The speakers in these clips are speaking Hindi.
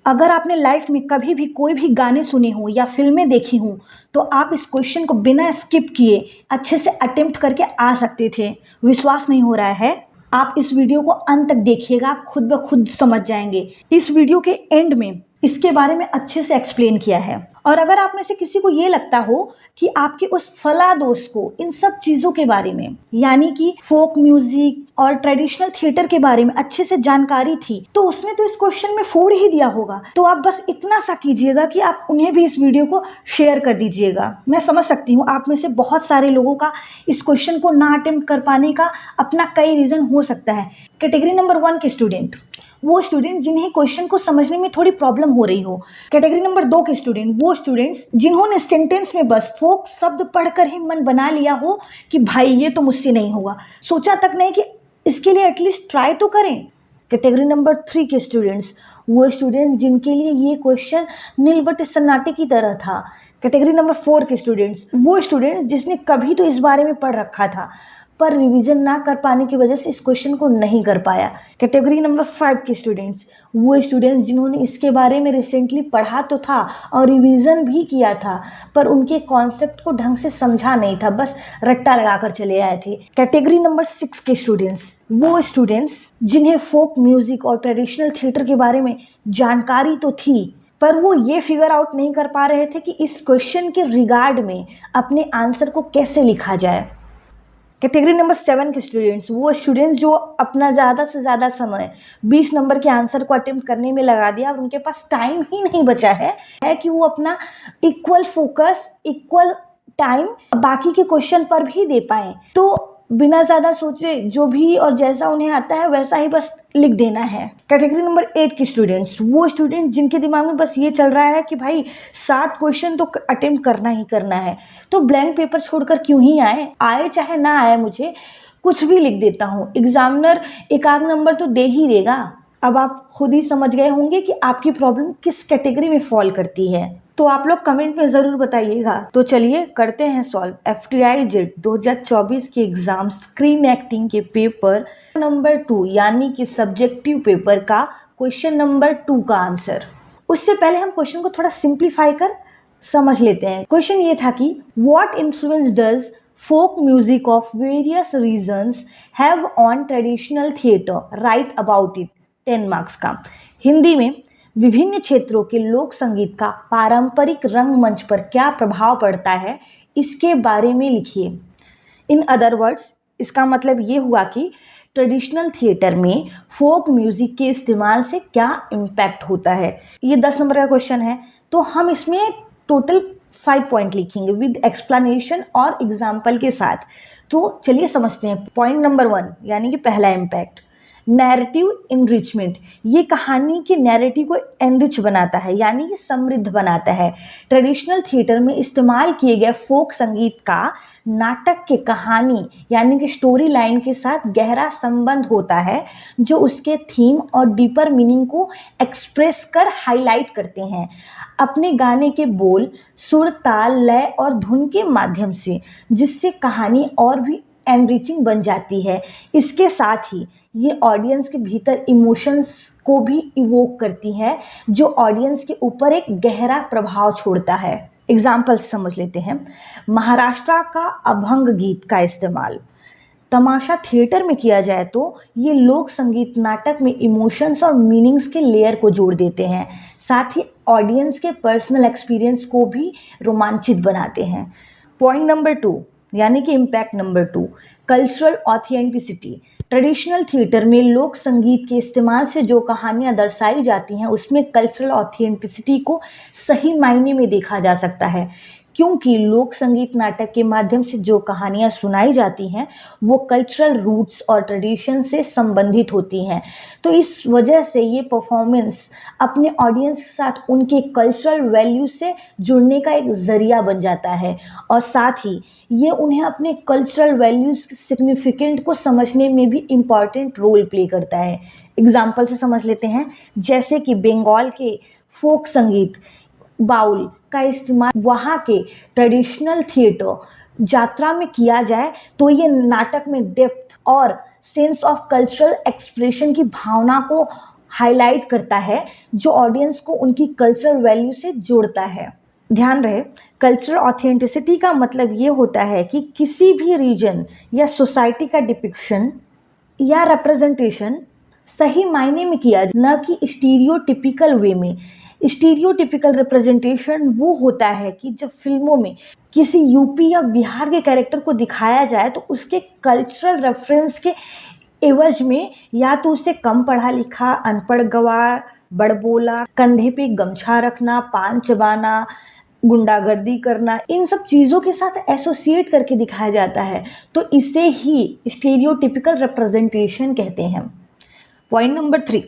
अगर आपने लाइफ में कभी भी कोई भी गाने सुने हों या फिल्में देखी हों तो आप इस क्वेश्चन को बिना स्किप किए अच्छे से अटेम्प्ट करके आ सकते थे। विश्वास नहीं हो रहा है? आप इस वीडियो को अंत तक देखिएगा, आप खुद ब खुद समझ जाएंगे। इस वीडियो के एंड में इसके बारे में अच्छे से एक्सप्लेन किया है। और अगर आप में से किसी को ये लगता हो कि आपके उस फला दोस्त को इन सब चीज़ों के बारे में यानी कि फोक म्यूजिक और ट्रेडिशनल थिएटर के बारे में अच्छे से जानकारी थी तो उसने तो इस क्वेश्चन में फोड़ ही दिया होगा। तो आप बस इतना सा कीजिएगा कि आप उन्हें भी इस वीडियो को शेयर कर दीजिएगा। मैं समझ सकती हूँ आप में से बहुत सारे लोगों का इस क्वेश्चन को ना अटेम्प्ट कर पाने का अपना कई रीज़न हो सकता है। कैटेगरी नंबर 1 के स्टूडेंट, वो स्टूडेंट जिन्हें क्वेश्चन को समझने में थोड़ी प्रॉब्लम हो रही हो। कैटेगरी नंबर 2 के स्टूडेंट, वो स्टूडेंट्स जिन्होंने सेंटेंस में बस फोक शब्द पढ़कर ही मन बना लिया हो कि भाई ये तो मुझसे नहीं होगा, सोचा तक नहीं कि इसके लिए एटलीस्ट ट्राई तो करें। कैटेगरी नंबर 3 के स्टूडेंट्स, वो स्टूडेंट्स जिनके लिए ये क्वेश्चन नीलबट सन्नाटे की तरह था। कैटेगरी नंबर 4 के स्टूडेंट्स, वो स्टूडेंट्स जिसने कभी तो इस बारे में पढ़ रखा था पर रिवीजन ना कर पाने की वजह से इस क्वेश्चन को नहीं कर पाया। कैटेगरी नंबर 5 के स्टूडेंट्स, वो स्टूडेंट्स जिन्होंने इसके बारे में रिसेंटली पढ़ा तो था और रिवीजन भी किया था पर उनके कॉन्सेप्ट को ढंग से समझा नहीं था, बस रट्टा लगाकर चले आए थे। कैटेगरी नंबर 6 के स्टूडेंट्स, वो स्टूडेंट्स जिन्हें फोक म्यूजिक और ट्रेडिशनल थिएटर के बारे में जानकारी तो थी पर वो ये फिगर आउट नहीं कर पा रहे थे कि इस क्वेश्चन के रिगार्ड में अपने आंसर को कैसे लिखा जाए। कैटेगरी नंबर 7 के स्टूडेंट्स, वो स्टूडेंट्स जो अपना ज़्यादा से ज़्यादा समय 20 नंबर के आंसर को अटेम्प्ट करने में लगा दिया और उनके पास टाइम ही नहीं बचा है कि वो अपना इक्वल फोकस, इक्वल टाइम बाकी के क्वेश्चन पर भी दे पाएँ। तो बिना ज़्यादा सोचे जो भी और जैसा उन्हें आता है वैसा ही बस लिख देना है। कैटेगरी नंबर 8 के स्टूडेंट्स, वो स्टूडेंट जिनके दिमाग में बस ये चल रहा है कि भाई 7 क्वेश्चन तो अटेम्प्ट करना ही करना है तो ब्लैंक पेपर छोड़कर क्यों ही आए चाहे ना आए, मुझे कुछ भी लिख देता हूँ, एग्जामिनर एक आध नंबर तो दे ही देगा। अब आप खुद ही समझ गए होंगे कि आपकी प्रॉब्लम किस कैटेगरी में फॉल करती है, तो आप लोग कमेंट में ज़रूर बताइएगा। तो चलिए करते हैं सॉल्व FTI जेट 2024 के एग्ज़ाम स्क्रीन एक्टिंग के पेपर नंबर 2 यानी कि सब्जेक्टिव पेपर का क्वेश्चन नंबर 2 का आंसर। उससे पहले हम क्वेश्चन को थोड़ा सिंप्लीफाई कर समझ लेते हैं। क्वेश्चन ये था कि what influence does folk music of various regions have on traditional theatre, right about it. 10 marks का। हिंदी में विभिन्न क्षेत्रों के लोक संगीत का पारंपरिक रंगमंच पर क्या प्रभाव पड़ता है, इसके बारे में लिखिए। इन अदर वर्ड्स, इसका मतलब ये हुआ कि ट्रेडिशनल थिएटर में फोक म्यूजिक के इस्तेमाल से क्या इम्पैक्ट होता है। ये 10 नंबर का क्वेश्चन है तो हम इसमें टोटल 5 पॉइंट लिखेंगे विद एक्सप्लेनेशन और एग्जाम्पल के साथ। तो चलिए समझते हैं। पॉइंट नंबर 1 यानी कि पहला इम्पैक्ट, नैरेटिव इनरिचमेंट। ये कहानी के नैरेटिव को एनरिच बनाता है यानी कि समृद्ध बनाता है। ट्रेडिशनल थिएटर में इस्तेमाल किए गए फोक संगीत का नाटक के कहानी यानी कि स्टोरी लाइन के साथ गहरा संबंध होता है जो उसके थीम और डीपर मीनिंग को एक्सप्रेस कर हाईलाइट करते हैं अपने गाने के बोल, सुर, ताल, लय और धुन के माध्यम से, जिससे कहानी और भी एनरिचिंग बन जाती है। इसके साथ ही ये ऑडियंस के भीतर इमोशंस को भी इवोक करती है जो ऑडियंस के ऊपर एक गहरा प्रभाव छोड़ता है। एग्जाम्पल समझ लेते हैं। महाराष्ट्र का अभंग गीत का इस्तेमाल तमाशा थिएटर में किया जाए तो ये लोक संगीत नाटक में इमोशंस और मीनिंग्स के लेयर को जोड़ देते हैं, साथ ही ऑडियंस के पर्सनल एक्सपीरियंस को भी रोमांचित बनाते हैं। पॉइंट नंबर 2 यानी कि impact number 2, cultural authenticity. Traditional theatre में लोक संगीत के इस्तेमाल से जो कहानियाँ दर्शाई जाती हैं उसमें कल्चरल ऑथेंटिसिटी को सही मायने में देखा जा सकता है, क्योंकि लोक संगीत नाटक के माध्यम से जो कहानियाँ सुनाई जाती हैं वो कल्चरल रूट्स और ट्रेडिशन से संबंधित होती हैं। तो इस वजह से ये परफॉर्मेंस अपने ऑडियंस के साथ उनके कल्चरल वैल्यू से जुड़ने का एक ज़रिया बन जाता है और साथ ही ये उन्हें अपने कल्चरल वैल्यूज़ के सिग्निफिकेंट को समझने में भी इम्पॉर्टेंट रोल प्ले करता है। एग्जाम्पल से समझ लेते हैं, जैसे कि बंगाल के फोक संगीत बाउल का इस्तेमाल वहाँ के ट्रेडिशनल थिएटर यात्रा में किया जाए तो ये नाटक में डेप्थ और सेंस ऑफ कल्चरल एक्सप्रेशन की भावना को हाईलाइट करता है, जो ऑडियंस को उनकी कल्चरल वैल्यू से जोड़ता है। ध्यान रहे, कल्चरल ऑथेंटिसिटी का मतलब ये होता है कि किसी भी रीजन या सोसाइटी का डिपिक्शन या रिप्रेजेंटेशन सही मायने में किया, न कि स्टीरियोटिपिकल वे में। स्टीरियोटिपिकल रिप्रेजेंटेशन वो होता है कि जब फिल्मों में किसी यूपी या बिहार के कैरेक्टर को दिखाया जाए तो उसके कल्चरल रेफरेंस के एवज में या तो उसे कम पढ़ा लिखा, अनपढ़ गवार, बड़बोला, कंधे पे गमछा रखना, पान चबाना, गुंडागर्दी करना, इन सब चीज़ों के साथ एसोसिएट करके दिखाया जाता है, तो इसे ही स्टीरियोटिपिकल रिप्रेजेंटेशन कहते हैं। पॉइंट नंबर 3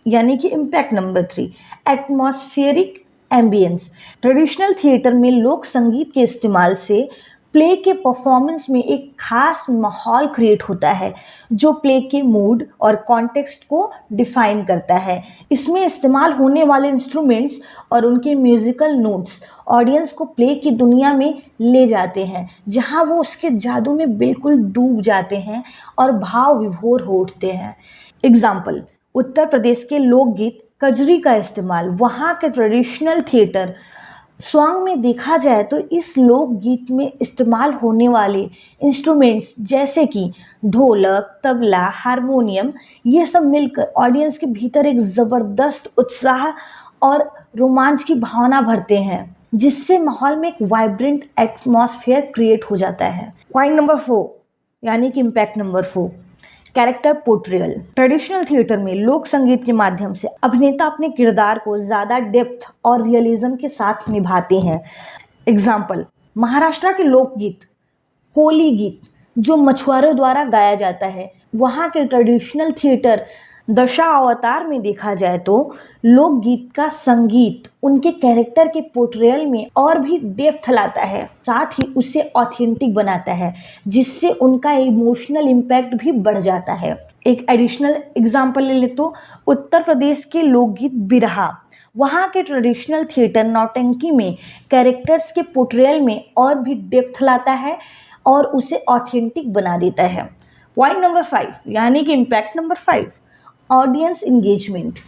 यानी कि impact number 3, atmospheric ambience. Traditional theatre में लोक संगीत के इस्तेमाल से प्ले के परफॉर्मेंस में एक खास माहौल क्रिएट होता है, जो प्ले के मूड और कॉन्टेक्स्ट को डिफाइन करता है। इसमें इस्तेमाल होने वाले इंस्ट्रूमेंट्स और उनके म्यूजिकल नोट्स ऑडियंस को प्ले की दुनिया में ले जाते हैं, जहां वो उसके जादू में बिल्कुल डूब जाते हैं और भाव विभोर हो उठते हैं। एग्जाम्पल, उत्तर प्रदेश के लोकगीत कजरी का इस्तेमाल वहाँ के ट्रेडिशनल थिएटर सॉन्ग में देखा जाए तो इस लोकगीत में इस्तेमाल होने वाले इंस्ट्रूमेंट्स जैसे कि ढोलक, तबला, हारमोनियम, ये सब मिलकर ऑडियंस के भीतर एक ज़बरदस्त उत्साह और रोमांच की भावना भरते हैं, जिससे माहौल में एक वाइब्रेंट एटमॉस्फेयर क्रिएट हो जाता है। पॉइंट नंबर 4 यानी कि impact number 4, character portrayal. Traditional theatre में लोक संगीत के माध्यम से अभिनेता अपने किरदार को ज़्यादा डेप्थ और रियलिज्म के साथ निभाते हैं। एग्जाम्पल, महाराष्ट्र के लोकगीत होली गीत जो मछुआरों द्वारा गाया जाता है, वहाँ के ट्रेडिशनल थिएटर दशावतार में देखा जाए तो लोकगीत का संगीत उनके कैरेक्टर के पोर्ट्रेयल में और भी डेप्थ लाता है, साथ ही उसे ऑथेंटिक बनाता है, जिससे उनका इमोशनल इम्पैक्ट भी बढ़ जाता है। एक एडिशनल एग्जाम्पल ले ले तो उत्तर प्रदेश के लोकगीत बिरहा, वहाँ के ट्रेडिशनल थिएटर नौटंकी में कैरेक्टर्स के पोर्ट्रेयल में और भी डेप्थ लाता है और उसे ऑथेंटिक बना देता है। पॉइंट नंबर 5 यानी कि impact number 5, audience engagement.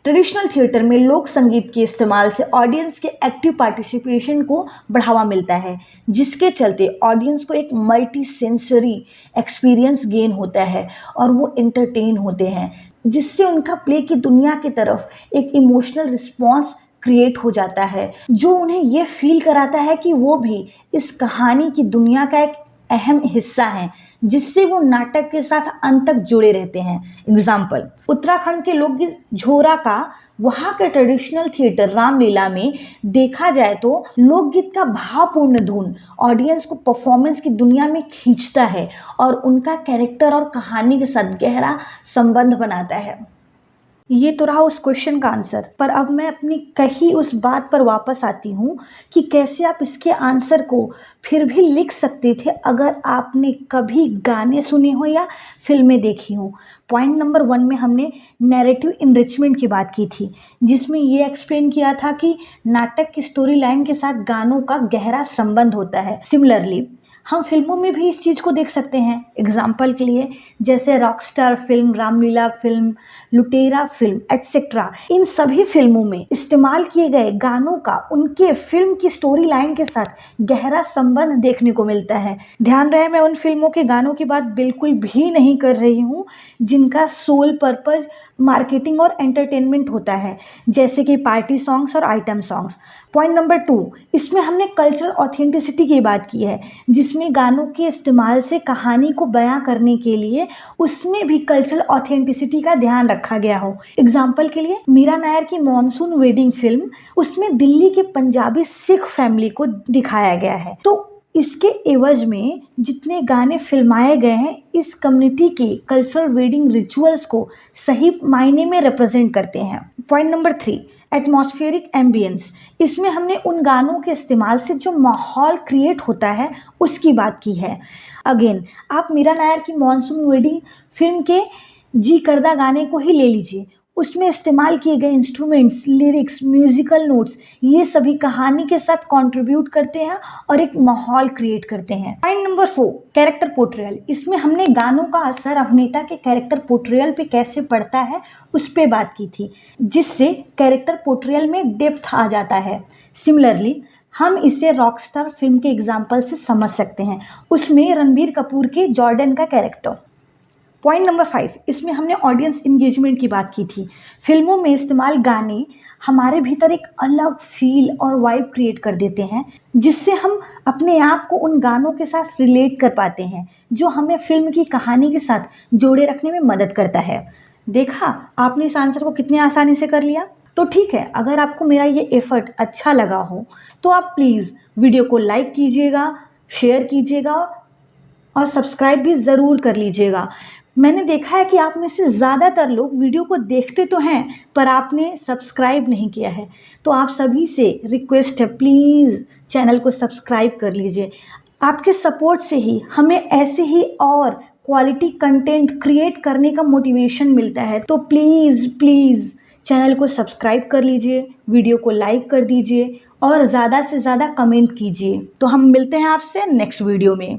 Traditional theatre में लोक संगीत के इस्तेमाल से ऑडियंस के एक्टिव पार्टिसिपेशन को बढ़ावा मिलता है, जिसके चलते ऑडियंस को एक मल्टी सेंसरी एक्सपीरियंस गेन होता है और वो एंटरटेन होते हैं, जिससे उनका प्ले की दुनिया की तरफ एक इमोशनल रिस्पॉन्स क्रिएट हो जाता है, जो उन्हें ये फील कराता है कि वो भी इस कहानी की दुनिया का एक अहम हिस्सा हैं, जिससे वो नाटक के साथ अंत तक जुड़े रहते हैं। एग्जाम्पल, उत्तराखंड के लोकगीत झोरा का वहाँ के ट्रेडिशनल थिएटर रामलीला में देखा जाए तो लोकगीत का भावपूर्ण धुन ऑडियंस को परफॉर्मेंस की दुनिया में खींचता है और उनका कैरेक्टर और कहानी के साथ गहरा संबंध बनाता है। ये तो रहा उस क्वेश्चन का आंसर, पर अब मैं अपनी कही उस बात पर वापस आती हूँ कि कैसे आप इसके आंसर को फिर भी लिख सकते थे अगर आपने कभी गाने सुने हो या फिल्में देखी हो। पॉइंट नंबर 1 में हमने नैरेटिव इनरिचमेंट की बात की थी, जिसमें ये एक्सप्लेन किया था कि नाटक की स्टोरी लाइन के साथ गानों का गहरा संबंध होता है। सिमिलरली हम फिल्मों में भी इस चीज़ को देख सकते हैं। एग्जाम्पल के लिए जैसे रॉकस्टार फिल्म, रामलीला फिल्म, लुटेरा फिल्म एटसेट्रा, इन सभी फिल्मों में इस्तेमाल किए गए गानों का उनके फिल्म की स्टोरी लाइन के साथ गहरा संबंध देखने को मिलता है। ध्यान रहे, मैं उन फिल्मों के गानों की बात बिल्कुल भी नहीं कर रही हूँ जिनका सोल पर्पज मार्केटिंग और एंटरटेनमेंट होता है, जैसे कि पार्टी सॉन्ग्स और आइटम सॉन्ग्स। पॉइंट नंबर 2, इसमें हमने कल्चरल ऑथेंटिसिटी की बात की है, जिसमें गानों के इस्तेमाल से कहानी को बयां करने के लिए उसमें भी कल्चरल ऑथेंटिसिटी का ध्यान रखा गया हो। एग्जाम्पल के लिए मीरा नायर की मॉनसून वेडिंग फिल्म, उसमें दिल्ली के पंजाबी सिख फैमिली को दिखाया गया है, तो इसके एवज में जितने गाने फिल्माए गए हैं इस कम्युनिटी के कल्चरल वेडिंग रिचुअल्स को सही मायने में रिप्रेजेंट करते हैं। Point number 3, atmospheric ambience. इसमें हमने उन गानों के इस्तेमाल से जो माहौल क्रिएट होता है उसकी बात की है। अगेन, आप मीरा नायर की मॉनसून वेडिंग फिल्म के जी करदा गाने को ही ले लीजिए, उसमें इस्तेमाल किए गए इंस्ट्रूमेंट्स, लिरिक्स, म्यूजिकल नोट्स, ये सभी कहानी के साथ कंट्रीब्यूट करते हैं और एक माहौल क्रिएट करते हैं। Point number 4, character portrayal. इसमें हमने गानों का असर अभिनेता के कैरेक्टर पोर्ट्रेयल पे कैसे पड़ता है उस पर बात की थी, जिससे कैरेक्टर पोर्ट्रेयल में डेप्थ आ जाता है। सिमिलरली हम इसे रॉकस्टार फिल्म के एग्जाम्पल से समझ सकते हैं, उसमें रणबीर कपूर के जॉर्डन का कैरेक्टर। पॉइंट नंबर 5, इसमें हमने ऑडियंस इंगेजमेंट की बात की थी। फिल्मों में इस्तेमाल गाने हमारे भीतर एक अलग फील और वाइब क्रिएट कर देते हैं, जिससे हम अपने आप को उन गानों के साथ रिलेट कर पाते हैं, जो हमें फिल्म की कहानी के साथ जोड़े रखने में मदद करता है। देखा आपने इस आंसर को कितने आसानी से कर लिया। तो ठीक है, अगर आपको मेरा ये एफर्ट अच्छा लगा हो तो आप प्लीज़ वीडियो को लाइक कीजिएगा, शेयर कीजिएगा और सब्सक्राइब भी ज़रूर कर लीजिएगा। मैंने देखा है कि आप में से ज़्यादातर लोग वीडियो को देखते तो हैं पर आपने सब्सक्राइब नहीं किया है, तो आप सभी से रिक्वेस्ट है, प्लीज़ चैनल को सब्सक्राइब कर लीजिए। आपके सपोर्ट से ही हमें ऐसे ही और क्वालिटी कंटेंट क्रिएट करने का मोटिवेशन मिलता है। तो प्लीज़ प्लीज़ चैनल को सब्सक्राइब कर लीजिए, वीडियो को लाइक कर दीजिए और ज़्यादा से ज़्यादा कमेंट कीजिए। तो हम मिलते हैं आपसे नेक्स्ट वीडियो में।